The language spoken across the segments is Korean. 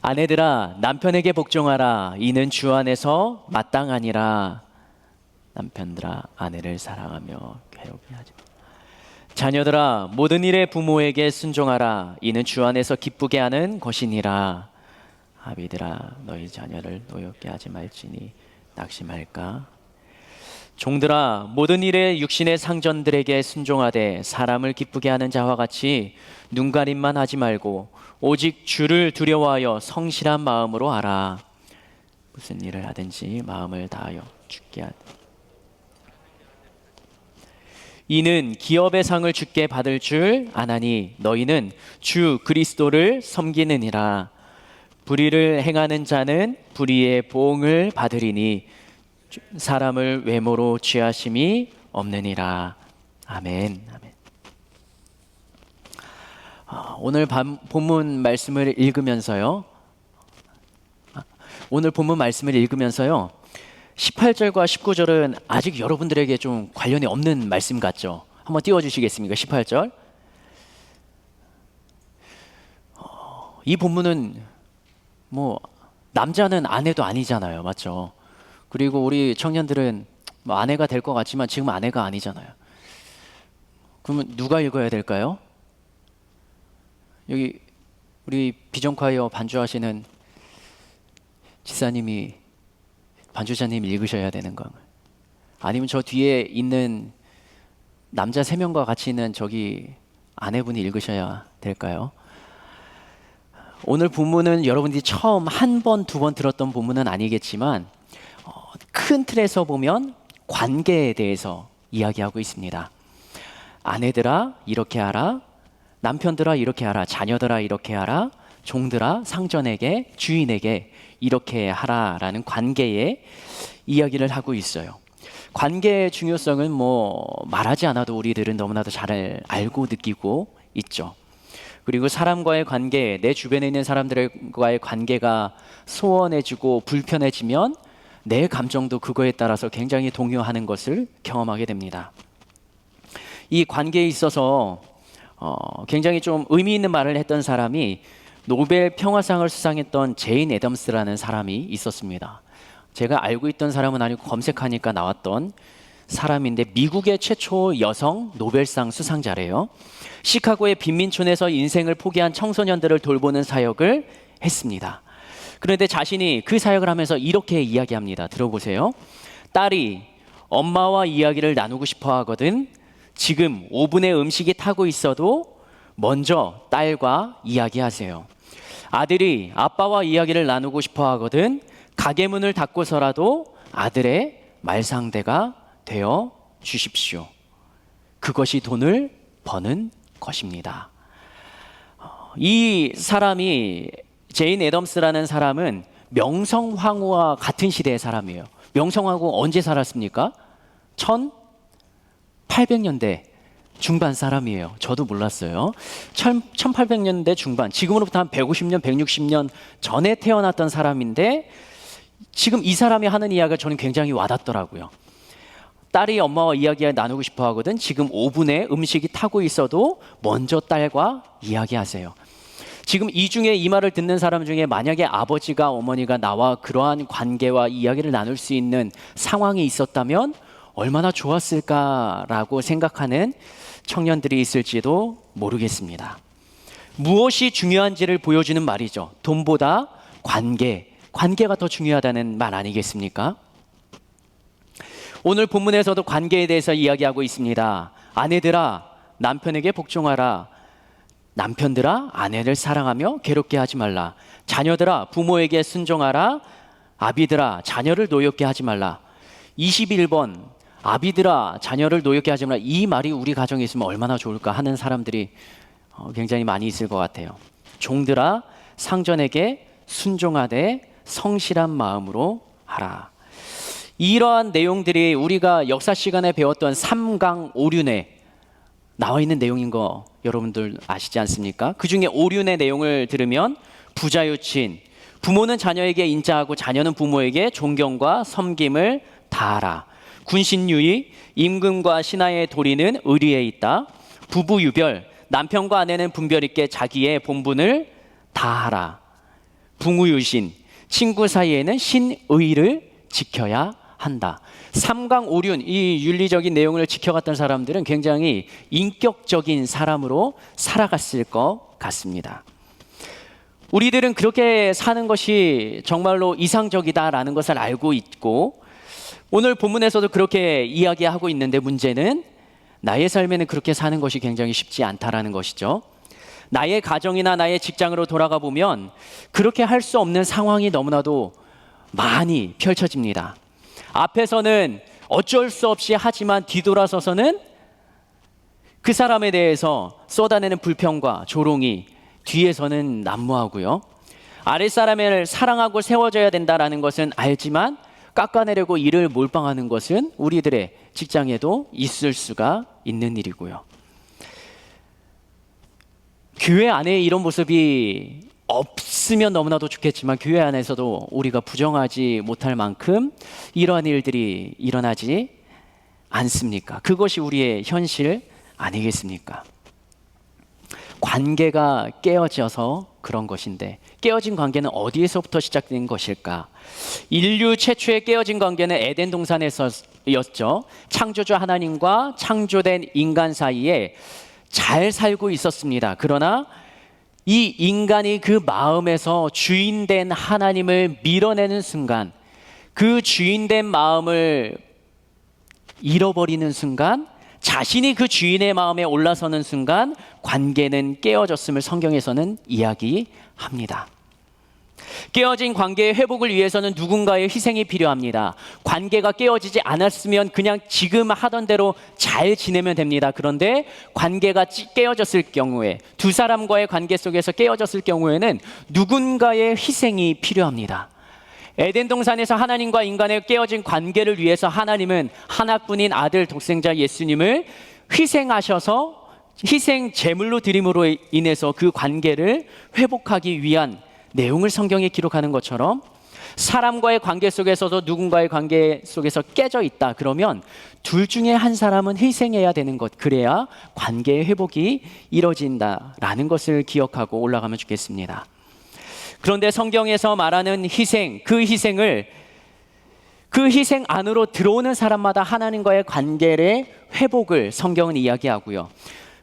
아내들아 남편에게 복종하라. 이는 주 안에서 마땅하니라. 남편들아 아내를 사랑하며 괴롭게 하지 마. 자녀들아 모든 일에 부모에게 순종하라. 이는 주 안에서 기쁘게 하는 것이니라. 아비들아 너희 자녀를 노엽게 하지 말지니 낙심할까. 종들아 모든 일에 육신의 상전들에게 순종하되 사람을 기쁘게 하는 자와 같이 눈가림만 하지 말고 오직 주를 두려워하여 성실한 마음으로 하라. 무슨 일을 하든지 마음을 다하여 주께 하되 이는 기업의 상을 주께 받을 줄 아나니 너희는 주 그리스도를 섬기느니라. 불의를 행하는 자는 불의의 보응을 받으리니 사람을 외모로 취하심이 없느니라. 아멘. 아멘. 오늘 본문 말씀을 읽으면서요. 18절과 19절은 아직 여러분들에게 좀 관련이 없는 말씀 같죠? 한번 띄워주시겠습니까? 18절. 이 본문은 뭐 남자는 아내도 아니잖아요, 맞죠? 그리고 우리 청년들은 뭐 아내가 될 것 같지만 지금 아내가 아니잖아요. 그러면 누가 읽어야 될까요? 여기 우리 비전콰이어 반주하시는 지사님이 반주자님이 읽으셔야 되는 건가요? 아니면 저 뒤에 있는 남자 3명과 같이 있는 저기 아내분이 읽으셔야 될까요? 오늘 본문은 여러분들이 처음 한 번, 두 번 들었던 본문은 아니겠지만 큰 틀에서 보면 관계에 대해서 이야기하고 있습니다. 아내들아 이렇게 하라, 남편들아 이렇게 하라, 자녀들아 이렇게 하라, 종들아 상전에게 주인에게 이렇게 하라라는 관계의 이야기를 하고 있어요. 관계의 중요성은 뭐 말하지 않아도 우리들은 너무나도 잘 알고 느끼고 있죠. 그리고 사람과의 관계, 내 주변에 있는 사람들과의 관계가 소원해지고 불편해지면 내 감정도 그거에 따라서 굉장히 동요하는 것을 경험하게 됩니다. 이 관계에 있어서 굉장히 좀 의미 있는 말을 했던 사람이 노벨 평화상을 수상했던 제인 애덤스라는 사람이 있었습니다. 제가 알고 있던 사람은 아니고 검색하니까 나왔던 사람인데 미국의 최초 여성 노벨상 수상자래요. 시카고의 빈민촌에서 인생을 포기한 청소년들을 돌보는 사역을 했습니다. 그런데 자신이 그 사역을 하면서 이렇게 이야기합니다. 들어보세요. 딸이 엄마와 이야기를 나누고 싶어 하거든. 지금 오븐에 음식이 타고 있어도 먼저 딸과 이야기하세요. 아들이 아빠와 이야기를 나누고 싶어 하거든. 가게 문을 닫고서라도 아들의 말상대가 되어 주십시오. 그것이 돈을 버는 것입니다. 이 사람이 제인 애덤스라는 사람은 명성황후와 같은 시대의 사람이에요. 명성황후 언제 살았습니까? 1800년대 중반 사람이에요. 저도 몰랐어요. 1800년대 중반, 지금으로부터 한 150년, 160년 전에 태어났던 사람인데 지금 이 사람이 하는 이야기가 저는 굉장히 와닿더라고요. 딸이 엄마와 이야기 나누고 싶어 하거든. 지금 오븐에 음식이 타고 있어도 먼저 딸과 이야기하세요. 지금 이 중에 이 말을 듣는 사람 중에 만약에 아버지가 어머니가 나와 그러한 관계와 이야기를 나눌 수 있는 상황이 있었다면 얼마나 좋았을까라고 생각하는 청년들이 있을지도 모르겠습니다. 무엇이 중요한지를 보여주는 말이죠. 돈보다 관계가 더 중요하다는 말 아니겠습니까? 오늘 본문에서도 관계에 대해서 이야기하고 있습니다. 아내들아 남편에게 복종하라. 남편들아 아내를 사랑하며 괴롭게 하지 말라. 자녀들아 부모에게 순종하라. 아비들아 자녀를 노엽게 하지 말라. 21번 아비들아 자녀를 노엽게 하지 말라. 이 말이 우리 가정에 있으면 얼마나 좋을까 하는 사람들이 굉장히 많이 있을 것 같아요. 종들아 상전에게 순종하되 성실한 마음으로 하라. 이러한 내용들이 우리가 역사 시간에 배웠던 삼강오륜에 나와 있는 내용인 거 여러분들 아시지 않습니까? 그 중에 오륜의 내용을 들으면 부자유친, 부모는 자녀에게 인자하고 자녀는 부모에게 존경과 섬김을 다하라. 군신유의, 임금과 신하의 도리는 의리에 있다. 부부유별, 남편과 아내는 분별 있게 자기의 본분을 다하라. 붕우유신, 친구 사이에는 신의를 지켜야 한다. 삼강오륜, 이 윤리적인 내용을 지켜갔던 사람들은 굉장히 인격적인 사람으로 살아갔을 것 같습니다. 우리들은 그렇게 사는 것이 정말로 이상적이다라는 것을 알고 있고, 오늘 본문에서도 그렇게 이야기하고 있는데, 문제는 나의 삶에는 그렇게 사는 것이 굉장히 쉽지 않다라는 것이죠. 나의 가정이나 나의 직장으로 돌아가 보면 그렇게 할 수 없는 상황이 너무나도 많이 펼쳐집니다. 앞에서는 어쩔 수 없이 하지만 뒤돌아서서는 그 사람에 대해서 쏟아내는 불평과 조롱이 뒤에서는 난무하고요. 아랫사람을 사랑하고 세워줘야 된다는 것은 알지만 깎아내려고 이를 몰빵하는 것은 우리들의 직장에도 있을 수가 있는 일이고요. 교회 안에 이런 모습이 없으면 너무나도 좋겠지만 교회 안에서도 우리가 부정하지 못할 만큼 이러한 일들이 일어나지 않습니까? 그것이 우리의 현실 아니겠습니까? 관계가 깨어져서 그런 것인데, 깨어진 관계는 어디에서부터 시작된 것일까? 인류 최초의 깨어진 관계는 에덴 동산에서였죠. 창조주 하나님과 창조된 인간 사이에 잘 살고 있었습니다. 그러나 이 인간이 그 마음에서 주인된 하나님을 밀어내는 순간, 그 주인된 마음을 잃어버리는 순간, 자신이 그 주인의 마음에 올라서는 순간 관계는 깨어졌음을 성경에서는 이야기합니다. 깨어진 관계의 회복을 위해서는 누군가의 희생이 필요합니다. 관계가 깨어지지 않았으면 그냥 지금 하던 대로 잘 지내면 됩니다. 그런데 관계가 깨어졌을 경우에, 두 사람과의 관계 속에서 깨어졌을 경우에는 누군가의 희생이 필요합니다. 에덴 동산에서 하나님과 인간의 깨어진 관계를 위해서 하나님은 하나뿐인 아들 독생자 예수님을 희생하셔서 희생 제물로 드림으로 인해서 그 관계를 회복하기 위한 내용을 성경에 기록하는 것처럼, 사람과의 관계 속에서도 누군가의 관계 속에서 깨져 있다 그러면 둘 중에 한 사람은 희생해야 되는 것, 그래야 관계의 회복이 이루어진다라는 것을 기억하고 올라가면 좋겠습니다. 그런데 성경에서 말하는 희생, 그 희생 안으로 들어오는 사람마다 하나님과의 관계의 회복을 성경은 이야기하고요.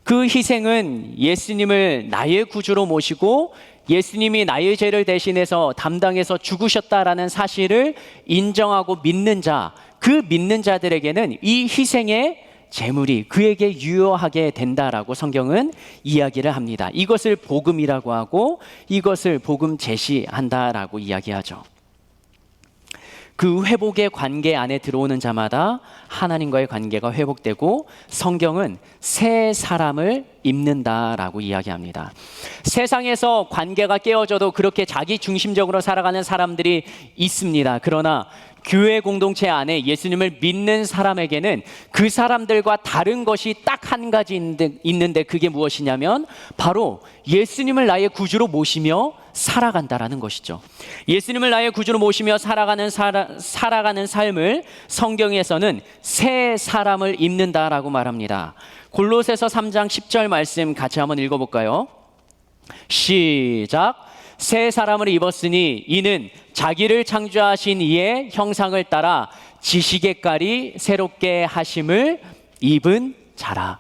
그 희생은 예수님을 나의 구주로 모시고 예수님이 나의 죄를 대신해서 담당해서 죽으셨다라는 사실을 인정하고 믿는 자, 그 믿는 자들에게는 이 희생의 제물이 그에게 유효하게 된다라고 성경은 이야기를 합니다. 이것을 복음이라고 하고 이것을 복음 제시한다라고 이야기하죠. 그 회복의 관계 안에 들어오는 자마다 하나님과의 관계가 회복되고 성경은 새 사람을 입는다라고 이야기합니다. 세상에서 관계가 깨어져도 그렇게 자기 중심적으로 살아가는 사람들이 있습니다. 그러나 교회 공동체 안에 예수님을 믿는 사람에게는 그 사람들과 다른 것이 딱 한 가지 있는데 그게 무엇이냐면 바로 예수님을 나의 구주로 모시며 살아간다라는 것이죠. 예수님을 나의 구주로 모시며 살아가는 삶을 성경에서는 새 사람을 입는다라고 말합니다. 골로새서 3장 10절 말씀 같이 한번 읽어볼까요? 시작. 새 사람을 입었으니 이는 자기를 창조하신 이의 형상을 따라 지식의 깔이 새롭게 하심을 입은 자라.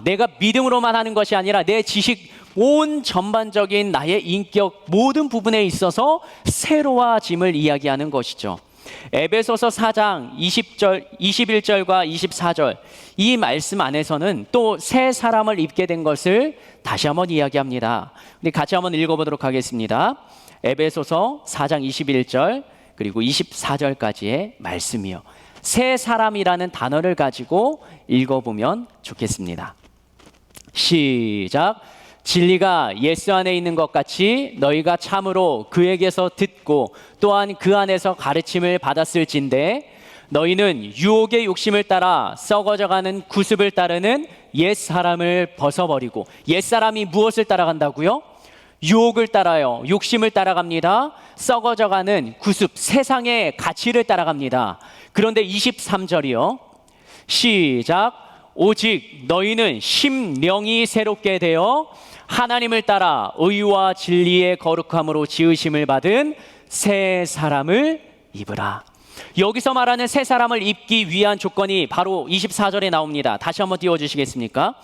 내가 믿음으로만 하는 것이 아니라 내 지식, 온 전반적인 나의 인격 모든 부분에 있어서 새로워짐을 이야기하는 것이죠. 에베소서 4장 21절과 24절 이 말씀 안에서는 또 새 사람을 입게 된 것을 다시 한번 이야기합니다. 우리 같이 한번 읽어보도록 하겠습니다. 에베소서 4장 21절 그리고 24절까지의 말씀이요. 새 사람이라는 단어를 가지고 읽어보면 좋겠습니다. 시작. 진리가 예수 안에 있는 것 같이 너희가 참으로 그에게서 듣고 또한 그 안에서 가르침을 받았을진데 너희는 유혹의 욕심을 따라 썩어져가는 구습을 따르는 옛사람을 벗어버리고, 옛사람이 무엇을 따라간다고요? 유혹을 따라요. 욕심을 따라갑니다. 썩어져가는 구습, 세상의 가치를 따라갑니다. 그런데 23절이요. 시작. 오직 너희는 심령이 새롭게 되어 하나님을 따라 의와 진리의 거룩함으로 지으심을 받은 새 사람을 입으라. 여기서 말하는 새 사람을 입기 위한 조건이 바로 24절에 나옵니다. 다시 한번 띄워주시겠습니까?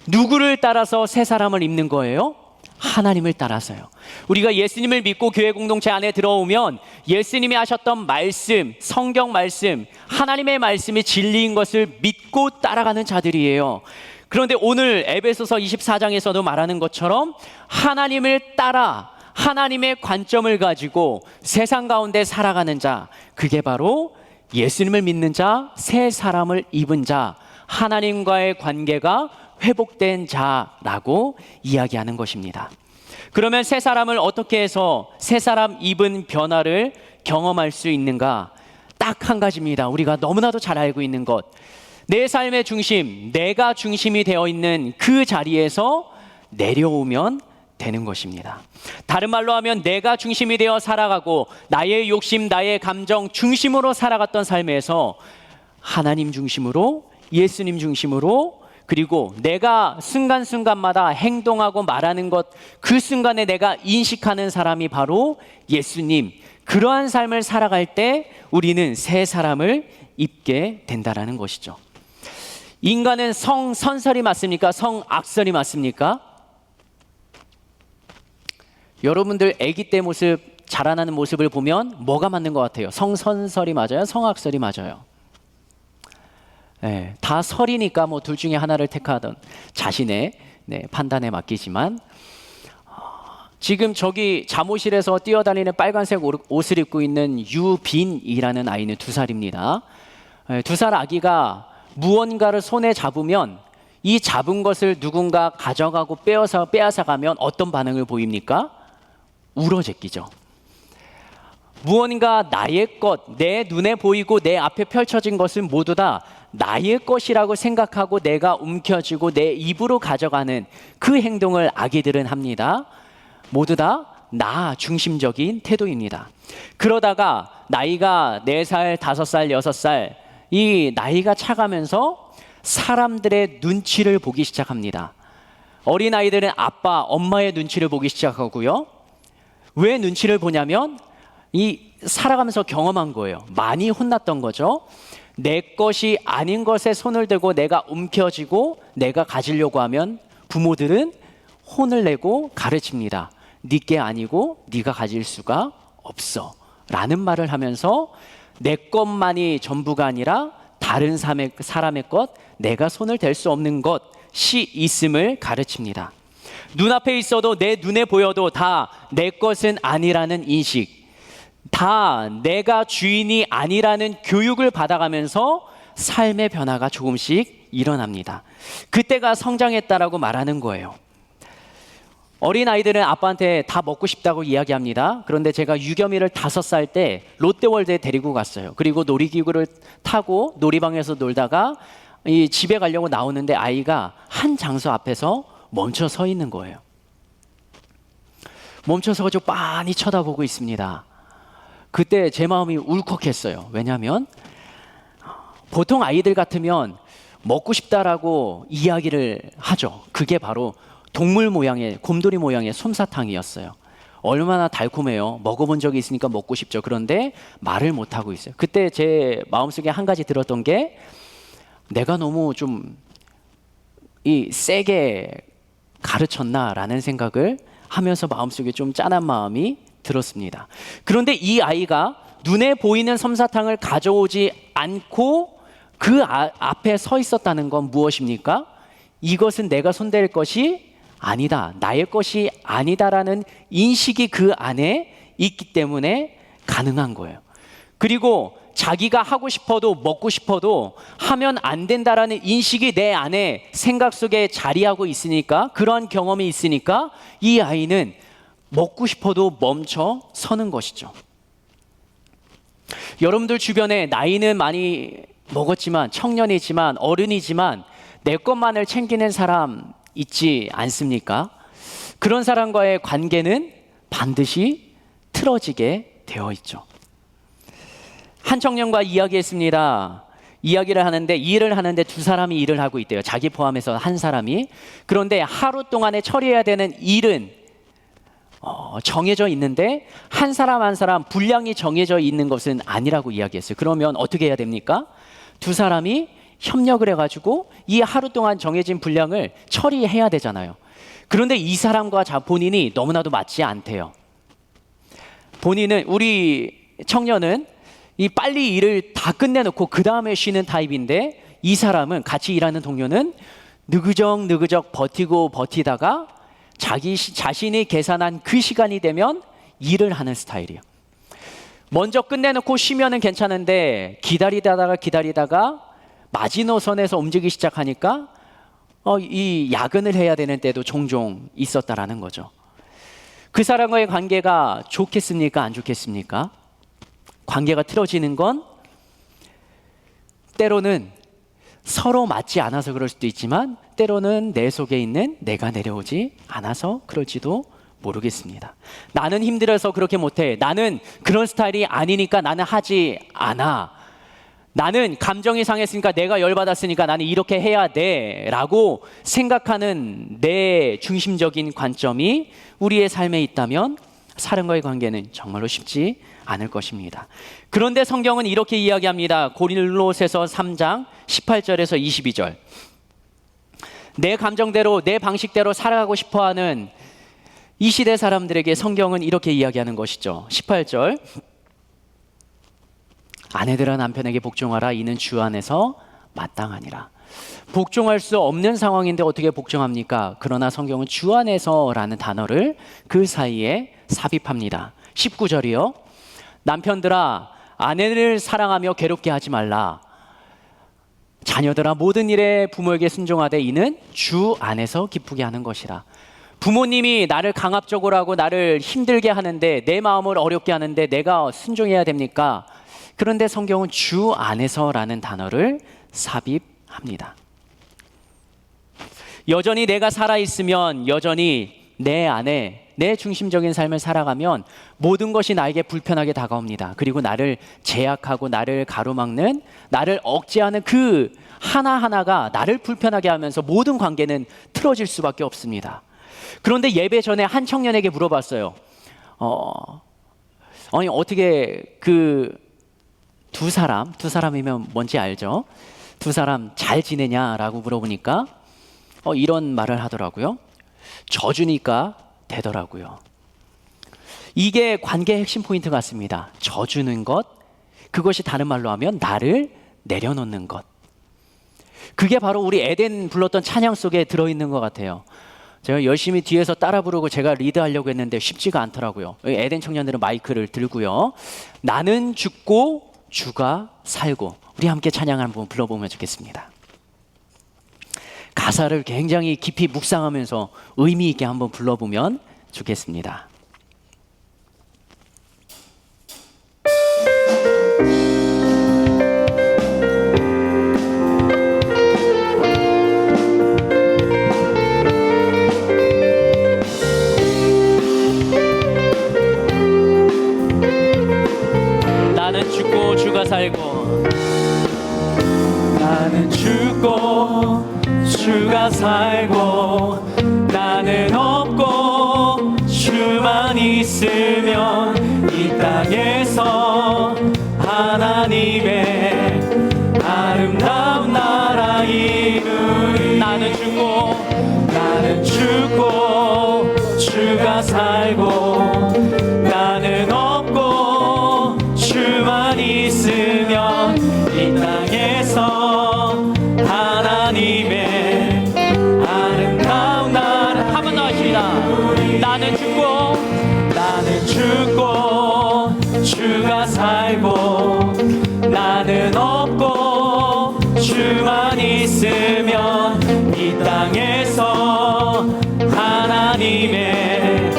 누구를 따라서 새 사람을 입는 거예요? 하나님을 따라서요. 우리가 예수님을 믿고 교회 공동체 안에 들어오면 예수님이 하셨던 말씀, 성경 말씀, 하나님의 말씀이 진리인 것을 믿고 따라가는 자들이에요. 그런데 오늘 에베소서 24장에서도 말하는 것처럼 하나님을 따라 하나님의 관점을 가지고 세상 가운데 살아가는 자, 그게 바로 예수님을 믿는 자, 새 사람을 입은 자, 하나님과의 관계가 회복된 자라고 이야기하는 것입니다. 그러면 새 사람을 어떻게 해서 새 사람 입은 변화를 경험할 수 있는가? 딱 한 가지입니다. 우리가 너무나도 잘 알고 있는 것. 내 삶의 중심, 내가 중심이 되어 있는 그 자리에서 내려오면 되는 것입니다. 다른 말로 하면 내가 중심이 되어 살아가고 나의 욕심, 나의 감정 중심으로 살아갔던 삶에서 하나님 중심으로, 예수님 중심으로, 그리고 내가 순간순간마다 행동하고 말하는 것, 그 순간에 내가 인식하는 사람이 바로 예수님. 그러한 삶을 살아갈 때 우리는 새 사람을 입게 된다라는 것이죠. 인간은 성선설이 맞습니까? 성악설이 맞습니까? 여러분들 아기 때 모습, 자라나는 모습을 보면 뭐가 맞는 것 같아요? 성선설이 맞아요? 성악설이 맞아요? 네, 다 설이니까 뭐 둘 중에 하나를 택하던 자신의 판단에 맡기지만 지금 저기 잠옷실에서 뛰어다니는 빨간색 옷을 입고 있는 유빈이라는 아이는 2살입니다. 2살 아기가 무언가를 손에 잡으면 이 잡은 것을 누군가 가져가고 빼앗아 가면 어떤 반응을 보입니까? 울어제끼죠. 무언가 나의 것, 내 눈에 보이고 내 앞에 펼쳐진 것은 모두 다 나의 것이라고 생각하고 내가 움켜쥐고 내 입으로 가져가는 그 행동을 아기들은 합니다. 모두 다 나 중심적인 태도입니다. 그러다가 나이가 4살, 5살, 6살 이 나이가 차가면서 사람들의 눈치를 보기 시작합니다. 어린아이들은 아빠, 엄마의 눈치를 보기 시작하고요. 왜 눈치를 보냐면 이 살아가면서 경험한 거예요. 많이 혼났던 거죠. 내 것이 아닌 것에 손을 대고 내가 움켜쥐고 내가 가지려고 하면 부모들은 혼을 내고 가르칩니다. 네게 아니고 네가 가질 수가 없어 라는 말을 하면서 내 것만이 전부가 아니라 다른 사람의 것, 내가 손을 댈 수 없는 것이 있음을 가르칩니다. 눈앞에 있어도 내 눈에 보여도 다 내 것은 아니라는 인식, 다 내가 주인이 아니라는 교육을 받아가면서 삶의 변화가 조금씩 일어납니다. 그때가 성장했다라고 말하는 거예요. 어린아이들은 아빠한테 다 먹고 싶다고 이야기합니다. 그런데 제가 유겸이를 5살 때 롯데월드에 데리고 갔어요. 그리고 놀이기구를 타고 놀이방에서 놀다가 이 집에 가려고 나오는데 아이가 한 장소 앞에서 멈춰 서 있는 거예요. 멈춰서 가지고 빤히 쳐다보고 있습니다. 그때 제 마음이 울컥했어요. 왜냐하면 보통 아이들 같으면 먹고 싶다라고 이야기를 하죠. 그게 바로 동물 모양의, 곰돌이 모양의 솜사탕이었어요. 얼마나 달콤해요. 먹어본 적이 있으니까 먹고 싶죠. 그런데 말을 못하고 있어요. 그때 제 마음속에 한 가지 들었던 게 내가 너무 좀 세게 가르쳤나라는 생각을 하면서 마음속에 좀 짠한 마음이 들었습니다. 그런데 이 아이가 눈에 보이는 솜사탕을 가져오지 않고 그 앞에 서 있었다는 건 무엇입니까? 이것은 내가 손댈 것이 아니다, 나의 것이 아니다라는 인식이 그 안에 있기 때문에 가능한 거예요. 그리고 자기가 하고 싶어도 먹고 싶어도 하면 안 된다라는 인식이 내 안에 생각 속에 자리하고 있으니까, 그런 경험이 있으니까 이 아이는 먹고 싶어도 멈춰 서는 것이죠. 여러분들 주변에 나이는 많이 먹었지만, 청년이지만, 어른이지만 내 것만을 챙기는 사람 있지 않습니까? 그런 사람과의 관계는 반드시 틀어지게 되어 있죠. 한 청년과 이야기했습니다. 이야기를 하는데, 일을 하는데 두 사람이 일을 하고 있대요. 자기 포함해서 한 사람이. 그런데 하루 동안에 처리해야 되는 일은 정해져 있는데 한 사람 한 사람 분량이 정해져 있는 것은 아니라고 이야기했어요. 그러면 어떻게 해야 됩니까? 두 사람이 협력을 해가지고 이 하루 동안 정해진 분량을 처리해야 되잖아요. 그런데 이 사람과 본인이 너무나도 맞지 않대요. 본인은, 우리 청년은 이 빨리 일을 다 끝내놓고 그 다음에 쉬는 타입인데, 이 사람은, 같이 일하는 동료는 느그적 버티다가 자신이 계산한 그 시간이 되면 일을 하는 스타일이에요. 먼저 끝내놓고 쉬면은 괜찮은데 기다리다가 마지노선에서 움직이기 시작하니까 이 야근을 해야 되는 때도 종종 있었다라는 거죠. 그 사람과의 관계가 좋겠습니까? 안 좋겠습니까? 관계가 틀어지는 건 때로는 서로 맞지 않아서 그럴 수도 있지만, 때로는 내 속에 있는 내가 내려오지 않아서 그럴지도 모르겠습니다. 나는 힘들어서 그렇게 못해. 나는 그런 스타일이 아니니까 나는 하지 않아. 나는 감정이 상했으니까, 내가 열받았으니까 나는 이렇게 해야 돼 라고 생각하는 내 중심적인 관점이 우리의 삶에 있다면 사람과의 관계는 정말로 쉽지 않을 것입니다. 그런데 성경은 이렇게 이야기합니다. 고린도후서 3장 18절에서 22절. 내 감정대로, 내 방식대로 살아가고 싶어하는 이 시대 사람들에게 성경은 이렇게 이야기하는 것이죠. 18절. 아내들아 남편에게 복종하라. 이는 주 안에서 마땅하니라. 복종할 수 없는 상황인데 어떻게 복종합니까? 그러나 성경은 주 안에서라는 단어를 그 사이에 삽입합니다. 19절이요. 남편들아 아내를 사랑하며 괴롭게 하지 말라. 자녀들아 모든 일에 부모에게 순종하되 이는 주 안에서 기쁘게 하는 것이라. 부모님이 나를 강압적으로 하고 나를 힘들게 하는데, 내 마음을 어렵게 하는데 내가 순종해야 됩니까? 그런데 성경은 주 안에서라는 단어를 삽입합니다. 여전히 내가 살아있으면, 여전히 내 안에 내 중심적인 삶을 살아가면 모든 것이 나에게 불편하게 다가옵니다. 그리고 나를 제약하고 나를 가로막는, 나를 억제하는 그 하나하나가 나를 불편하게 하면서 모든 관계는 틀어질 수밖에 없습니다. 그런데 예배 전에 한 청년에게 물어봤어요. 아니 어떻게 그 두 사람이면 뭔지 알죠? 두 사람 잘 지내냐라고 물어보니까 이런 말을 하더라고요. 져주니까 되더라고요. 이게 관계의 핵심 포인트 같습니다. 져주는 것, 그것이 다른 말로 하면 나를 내려놓는 것. 그게 바로 우리 에덴 불렀던 찬양 속에 들어있는 것 같아요. 제가 열심히 뒤에서 따라 부르고 제가 리드하려고 했는데 쉽지가 않더라고요. 에덴 청년들은 마이크를 들고요. 나는 죽고 주가 살고. 우리 함께 찬양 한번 불러보면 좋겠습니다. 가사를 굉장히 깊이 묵상하면서 의미 있게 한번 불러보면 좋겠습니다. 나는 죽고 주가 살고. 나는 죽고 주가 살고. 나는 없고 주만 있으면 이 땅에서 하나님의 아름다운 나라 이루리. 나는 죽고 주가 살고. 나는 없고 주만 있으면 이 땅에서 하나님의 아름다운 나라. 한 번 더 하십니다. 나는 죽고 주가 살고. 나는 없고 주만 있으면 이 땅에서 하나님의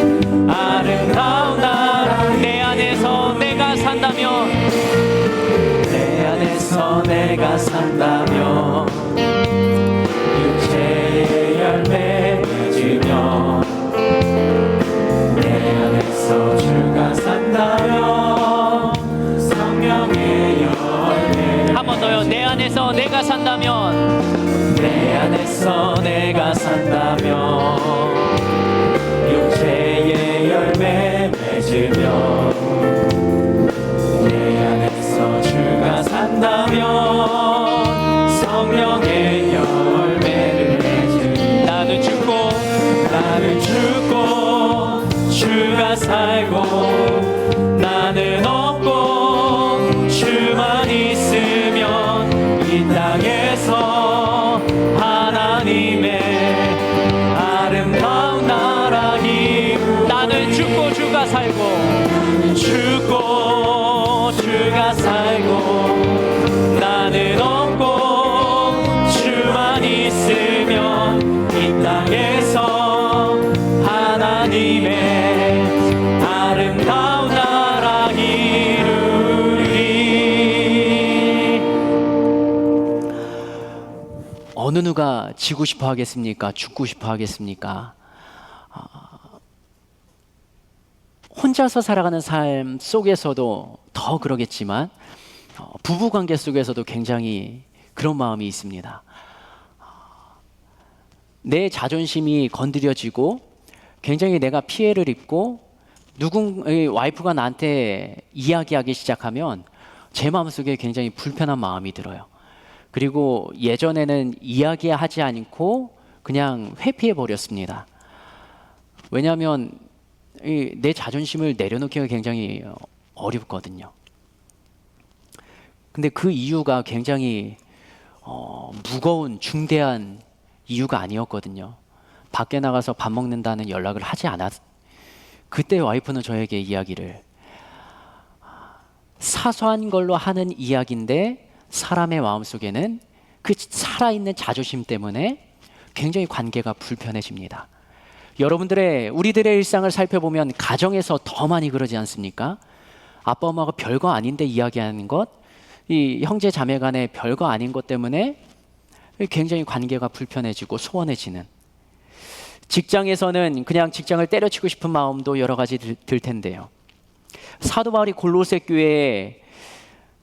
아름다운 나라. 내 안에서 내가 산다면, 내 안에서 내가 산다면 육체의 열매 맺으며, 내 안에서 주가 산다면 성령의 열매. 한 번 더요. 내 안에서 맺으며 내 안에서 주가 산다면 성령의 열매를 맺으리. 나는 죽고 주가 살고 나는 없고 주만 있으면 이 땅에서 하나님의 아름다운 나라 이루. 나는 죽고 주가 살고 주가 살고 나는 없고 주만 있으면 이 땅에서 하나님의 아름다운 나라 이루리. 어느 누가 지고 싶어 하겠습니까? 죽고 싶어 하겠습니까? 혼자서 살아가는 삶 속에서도 더 그러겠지만 부부관계 속에서도 굉장히 그런 마음이 있습니다. 내 자존심이 건드려지고 굉장히 내가 피해를 입고 와이프가 나한테 이야기하기 시작하면 제 마음속에 굉장히 불편한 마음이 들어요. 그리고 예전에는 이야기하지 않고 그냥 회피해 버렸습니다. 왜냐하면 내 자존심을 내려놓기가 굉장히 어렵거든요. 근데 그 이유가 굉장히 무거운 중대한 이유가 아니었거든요. 밖에 나가서 밥 먹는다는 연락을 하지 않았. 그때 와이프는 저에게 이야기를, 사소한 걸로 하는 이야기인데 사람의 마음속에는 그 살아있는 자존심 때문에 굉장히 관계가 불편해집니다. 우리들의 일상을 살펴보면 가정에서 더 많이 그러지 않습니까? 아빠 엄마가 별거 아닌데 이야기하는 것, 이 형제 자매 간에 별거 아닌 것 때문에 굉장히 관계가 불편해지고 소원해지는. 직장에서는 그냥 직장을 때려치고 싶은 마음도 여러 가지 들 텐데요. 사도 바울이 골로새 교회에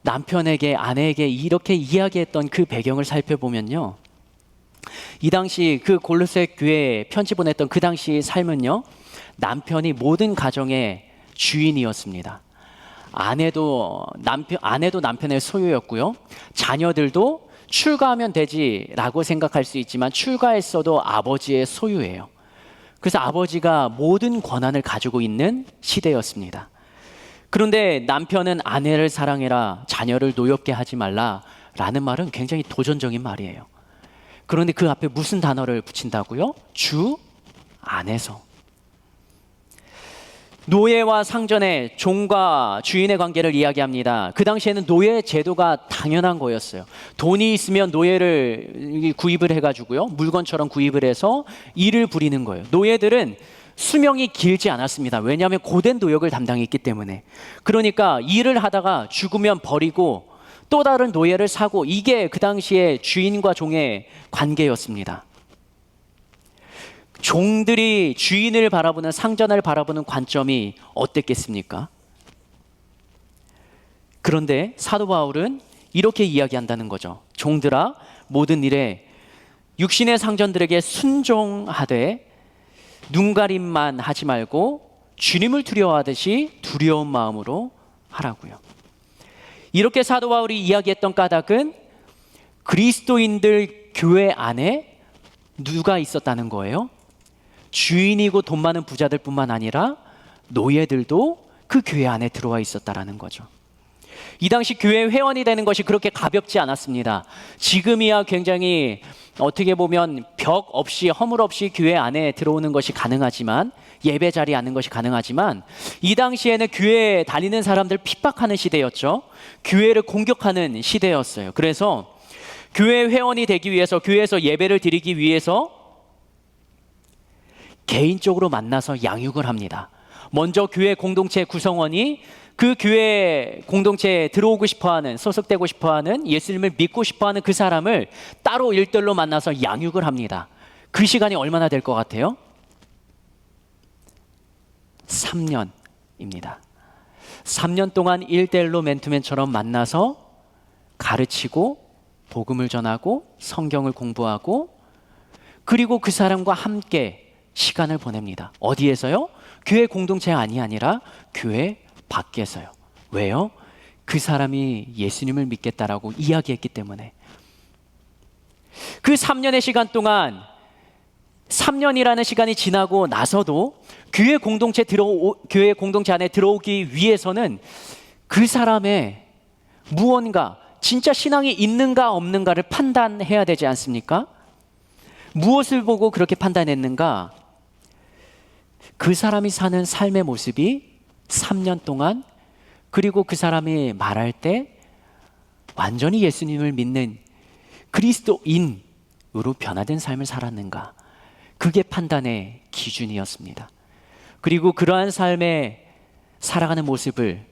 남편에게, 아내에게 이렇게 이야기했던 그 배경을 살펴보면요, 이 당시 그 골로새 교회에 편지 보냈던 그 당시 삶은요, 남편이 모든 가정의 주인이었습니다. 아내도 남편의 소유였고요, 자녀들도 출가하면 되지라고 생각할 수 있지만 출가했어도 아버지의 소유예요. 그래서 아버지가 모든 권한을 가지고 있는 시대였습니다. 그런데 남편은 아내를 사랑해라, 자녀를 노엽게 하지 말라라는 말은 굉장히 도전적인 말이에요. 그런데 그 앞에 무슨 단어를 붙인다고요? 주 안에서. 노예와 상전의 종과 주인의 관계를 이야기합니다. 그 당시에는 노예 제도가 당연한 거였어요. 돈이 있으면 노예를 구입을 해가지고요, 물건처럼 구입을 해서 일을 부리는 거예요. 노예들은 수명이 길지 않았습니다. 왜냐하면 고된 노역을 담당했기 때문에. 그러니까 일을 하다가 죽으면 버리고 또 다른 노예를 사고, 이게 그 당시에 주인과 종의 관계였습니다. 종들이 주인을 바라보는, 상전을 바라보는 관점이 어땠겠습니까? 그런데 사도 바울은 이렇게 이야기한다는 거죠. 종들아, 모든 일에 육신의 상전들에게 순종하되 눈가림만 하지 말고 주님을 두려워하듯이 두려운 마음으로 하라고요. 이렇게 사도 바울이 이야기했던 까닭은 그리스도인들 교회 안에 누가 있었다는 거예요? 주인이고 돈 많은 부자들 뿐만 아니라 노예들도 그 교회 안에 들어와 있었다라는 거죠. 이 당시 교회 회원이 되는 것이 그렇게 가볍지 않았습니다. 지금이야 굉장히 어떻게 보면 벽 없이, 허물 없이 교회 안에 들어오는 것이 가능하지만, 예배 자리에 앉는 것이 가능하지만, 이 당시에는 교회에 다니는 사람들 핍박하는 시대였죠. 교회를 공격하는 시대였어요. 그래서 교회 회원이 되기 위해서, 교회에서 예배를 드리기 위해서 개인적으로 만나서 양육을 합니다. 먼저 교회 공동체 구성원이 그 교회 공동체에 들어오고 싶어하는, 소속되고 싶어하는, 예수님을 믿고 싶어하는 그 사람을 따로 일대일로 만나서 양육을 합니다. 그 시간이 얼마나 될 것 같아요? 3년입니다. 3년 동안 일대일로 맨투맨처럼 만나서 가르치고 복음을 전하고 성경을 공부하고, 그리고 그 사람과 함께 시간을 보냅니다. 어디에서요? 교회 공동체 안이 아니라 교회 밖에서요. 왜요? 그 사람이 예수님을 믿겠다라고 이야기했기 때문에. 그 3년의 시간 동안 3년이라는 시간이 지나고 나서도 교회 공동체 안에 들어오기 위해서는 그 사람의 무언가 진짜 신앙이 있는가 없는가를 판단해야 되지 않습니까? 무엇을 보고 그렇게 판단했는가? 그 사람이 사는 삶의 모습이 3년 동안, 그리고 그 사람이 말할 때 완전히 예수님을 믿는 그리스도인으로 변화된 삶을 살았는가? 그게 판단의 기준이었습니다. 그리고 그러한 삶에 살아가는 모습을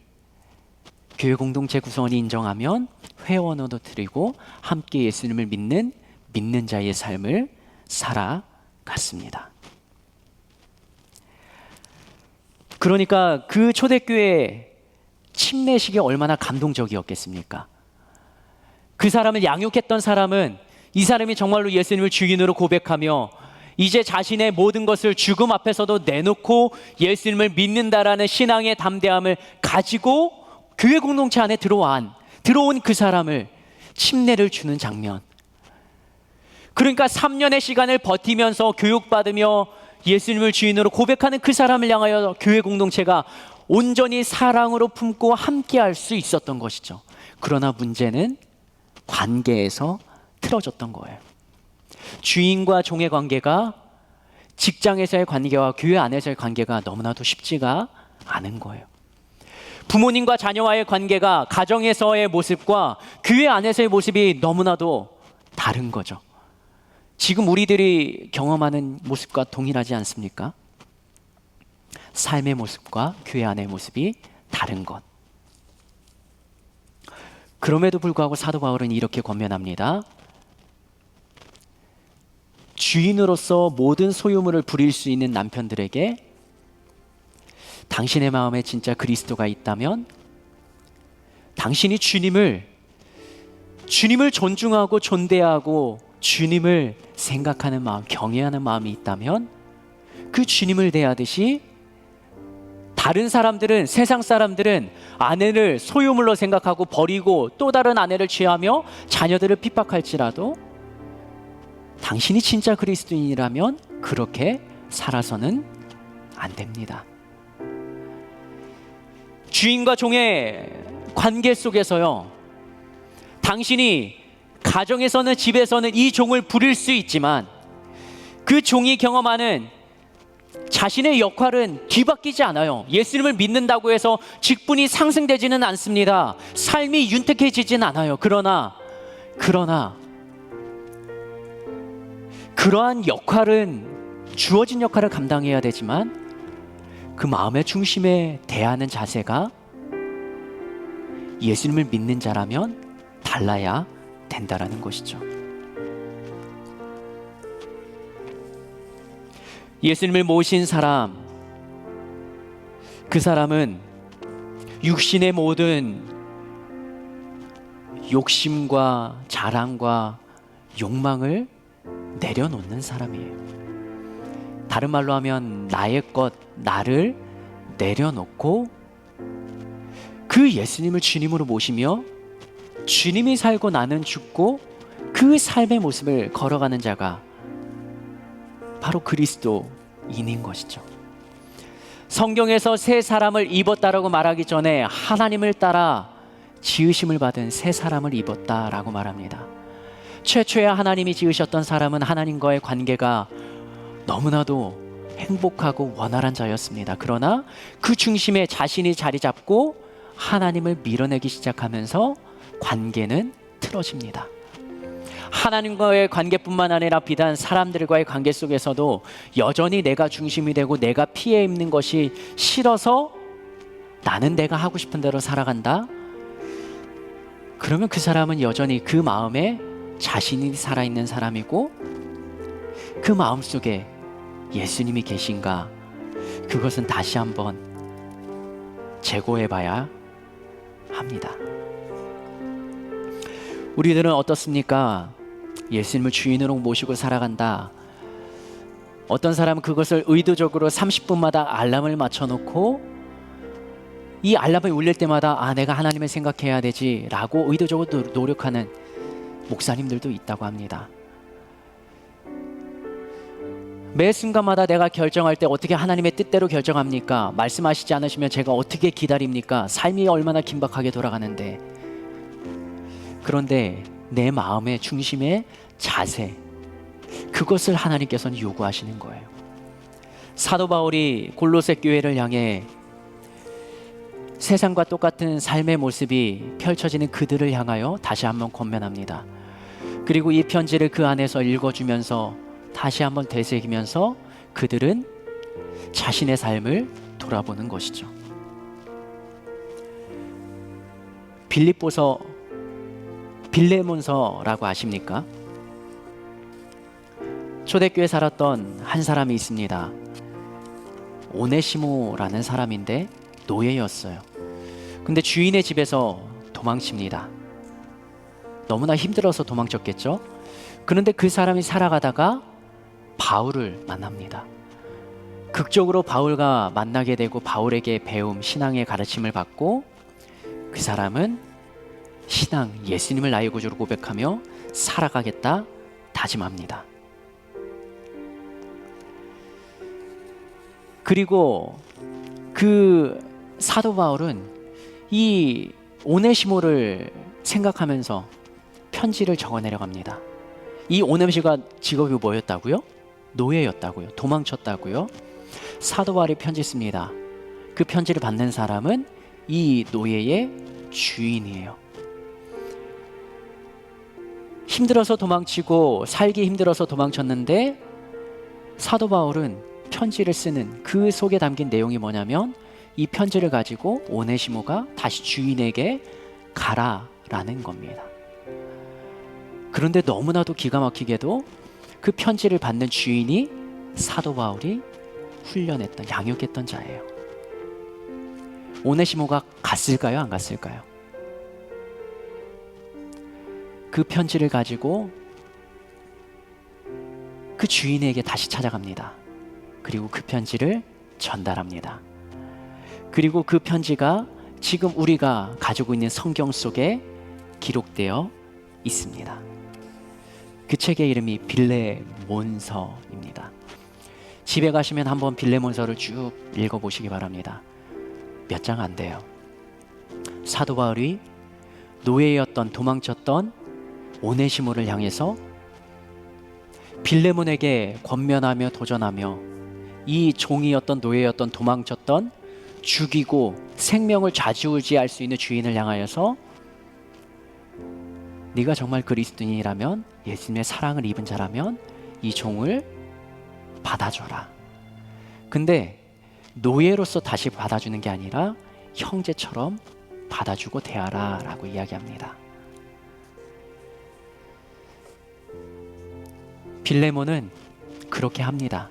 교회 공동체 구성원이 인정하면 회원으로 드리고 함께 예수님을 믿는 자의 삶을 살아갔습니다. 그러니까 그 초대교회 침례식이 얼마나 감동적이었겠습니까? 그 사람을 양육했던 사람은 이 사람이 정말로 예수님을 주인으로 고백하며 이제 자신의 모든 것을 죽음 앞에서도 내놓고 예수님을 믿는다라는 신앙의 담대함을 가지고 교회 공동체 안에 들어온 그 사람을 침례를 주는 장면. 그러니까 3년의 시간을 버티면서 교육받으며 예수님을 주인으로 고백하는 그 사람을 향하여 교회 공동체가 온전히 사랑으로 품고 함께할 수 있었던 것이죠. 그러나 문제는 관계에서 틀어졌던 거예요. 주인과 종의 관계가, 직장에서의 관계와 교회 안에서의 관계가 너무나도 쉽지가 않은 거예요. 부모님과 자녀와의 관계가 가정에서의 모습과 교회 안에서의 모습이 너무나도 다른 거죠. 지금 우리들이 경험하는 모습과 동일하지 않습니까? 삶의 모습과 교회 안의 모습이 다른 것. 그럼에도 불구하고 사도 바울은 이렇게 권면합니다. 주인으로서 모든 소유물을 부릴 수 있는 남편들에게 당신의 마음에 진짜 그리스도가 있다면, 당신이 주님을 존중하고 존대하고 주님을 생각하는 마음, 경외하는 마음이 있다면 그 주님을 대하듯이 다른 사람들은, 세상 사람들은 아내를 소유물로 생각하고 버리고 또 다른 아내를 취하며 자녀들을 핍박할지라도 당신이 진짜 그리스도인이라면 그렇게 살아서는 안 됩니다. 주인과 종의 관계 속에서요, 당신이 가정에서는, 집에서는 이 종을 부릴 수 있지만 그 종이 경험하는 자신의 역할은 뒤바뀌지 않아요. 예수님을 믿는다고 해서 직분이 상승되지는 않습니다. 삶이 윤택해지진 않아요. 그러나 그러한 역할은, 주어진 역할을 감당해야 되지만 그 마음의 중심에 대하는 자세가 예수님을 믿는 자라면 달라야 된다라는 것이죠. 예수님을 모신 사람, 그 사람은 육신의 모든 욕심과 자랑과 욕망을 내려놓는 사람이에요. 다른 말로 하면 나의 것, 나를 내려놓고 그 예수님을 주님으로 모시며 주님이 살고 나는 죽고 그 삶의 모습을 걸어가는 자가 바로 그리스도인인 것이죠. 성경에서 새 사람을 입었다라고 말하기 전에 하나님을 따라 지으심을 받은 새 사람을 입었다라고 말합니다. 최초에 하나님이 지으셨던 사람은 하나님과의 관계가 너무나도 행복하고 원활한 자였습니다. 그러나 그 중심에 자신이 자리 잡고 하나님을 밀어내기 시작하면서 관계는 틀어집니다. 하나님과의 관계뿐만 아니라 비단 사람들과의 관계 속에서도 여전히 내가 중심이 되고 내가 피해 입는 것이 싫어서 나는 내가 하고 싶은 대로 살아간다. 그러면 그 사람은 여전히 그 마음에 자신이 살아있는 사람이고 그 마음속에 예수님이 계신가, 그것은 다시 한번 재고해 봐야 합니다. 우리들은 어떻습니까? 예수님을 주인으로 모시고 살아간다. 어떤 사람은 그것을 의도적으로 30분마다 알람을 맞춰놓고 이 알람이 울릴 때마다 내가 하나님을 생각해야 되지 라고 의도적으로 노력하는 목사님들도 있다고 합니다. 매 순간마다 내가 결정할 때 어떻게 하나님의 뜻대로 결정합니까? 말씀하시지 않으시면 제가 어떻게 기다립니까? 삶이 얼마나 긴박하게 돌아가는데. 그런데 내 마음의 중심의 자세, 그것을 하나님께서는 요구하시는 거예요. 사도 바울이 골로새 교회를 향해 세상과 똑같은 삶의 모습이 펼쳐지는 그들을 향하여 다시 한번 권면합니다. 그리고 이 편지를 그 안에서 읽어주면서 다시 한번 되새기면서 그들은 자신의 삶을 돌아보는 것이죠. 빌립보서, 빌레몬서라고 아십니까? 초대교회에 살았던 한 사람이 있습니다. 오네시모라는 사람인데 노예였어요. 근데 주인의 집에서 도망칩니다. 너무나 힘들어서 도망쳤겠죠? 그런데 그 사람이 살아가다가 바울을 만납니다. 극적으로 바울과 만나게 되고 바울에게 배움, 신앙의 가르침을 받고 그 사람은 신앙, 예수님을 나의 구주로 고백하며 살아가겠다 다짐합니다. 그리고 그 사도 바울은 이 오네시모를 생각하면서 편지를 적어 내려갑니다. 이 오네시모가 직업이 뭐였다고요? 노예였다고요. 도망쳤다고요. 사도 바울이 편지 씁니다. 그 편지를 받는 사람은 이 노예의 주인이에요. 힘들어서 도망치고 살기 힘들어서 도망쳤는데 사도 바울은 편지를 쓰는 그 속에 담긴 내용이 뭐냐면 이 편지를 가지고 오네시모가 다시 주인에게 가라라는 겁니다. 그런데 너무나도 기가 막히게도 그 편지를 받는 주인이 사도 바울이 훈련했던, 양육했던 자예요. 오네시모가 갔을까요? 안 갔을까요? 그 편지를 가지고 그 주인에게 다시 찾아갑니다. 그리고 그 편지를 전달합니다. 그리고 그 편지가 지금 우리가 가지고 있는 성경 속에 기록되어 있습니다. 그 책의 이름이 빌레몬서입니다. 집에 가시면 한번 빌레몬서를 쭉 읽어보시기 바랍니다. 몇 장 안 돼요. 사도 바울이 노예였던, 도망쳤던 오네시모를 향해서 빌레몬에게 권면하며 도전하며 이 종이었던, 노예였던, 도망쳤던, 죽이고 생명을 좌지우지할 수 있는 주인을 향하여서 네가 정말 그리스도인이라면, 예수님의 사랑을 입은 자라면 이 종을 받아줘라. 근데 노예로서 다시 받아주는 게 아니라 형제처럼 받아주고 대하라 라고 이야기합니다. 빌레몬은 그렇게 합니다.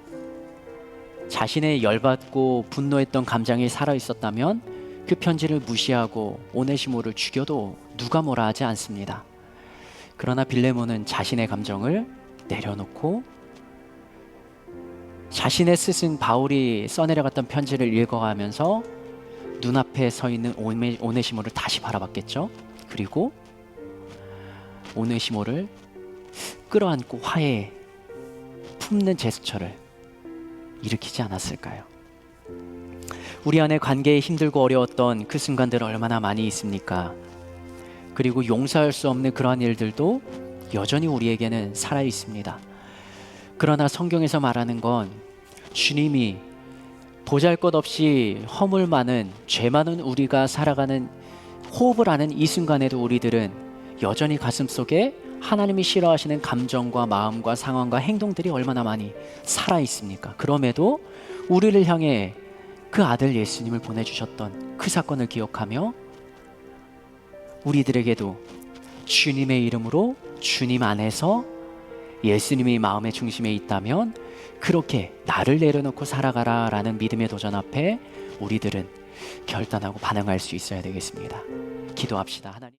자신의 열받고 분노했던 감정이 살아있었다면 그 편지를 무시하고 오네시모를 죽여도 누가 뭐라 하지 않습니다. 그러나 빌레몬은 자신의 감정을 내려놓고 자신의 스승 바울이 써내려갔던 편지를 읽어가면서 눈앞에 서 있는 오네시모를 다시 바라봤겠죠. 그리고 오네시모를 끌어안고 화해 품는 제스처를 일으키지 않았을까요? 우리 안에 관계에 힘들고 어려웠던 그 순간들 얼마나 많이 있습니까? 그리고 용서할 수 없는 그러한 일들도 여전히 우리에게는 살아 있습니다. 그러나 성경에서 말하는 건 주님이 보잘것없이 허물 많은, 죄 많은 우리가 살아가는, 호흡을 하는 이 순간에도 우리들은 여전히 가슴속에 하나님이 싫어하시는 감정과 마음과 상황과 행동들이 얼마나 많이 살아 있습니까? 그럼에도 우리를 향해 그 아들 예수님을 보내주셨던 그 사건을 기억하며 우리들에게도 주님의 이름으로, 주님 안에서 예수님이 마음의 중심에 있다면 그렇게 나를 내려놓고 살아가라 라는 믿음의 도전 앞에 우리들은 결단하고 반응할 수 있어야 되겠습니다. 기도합시다. 하나님.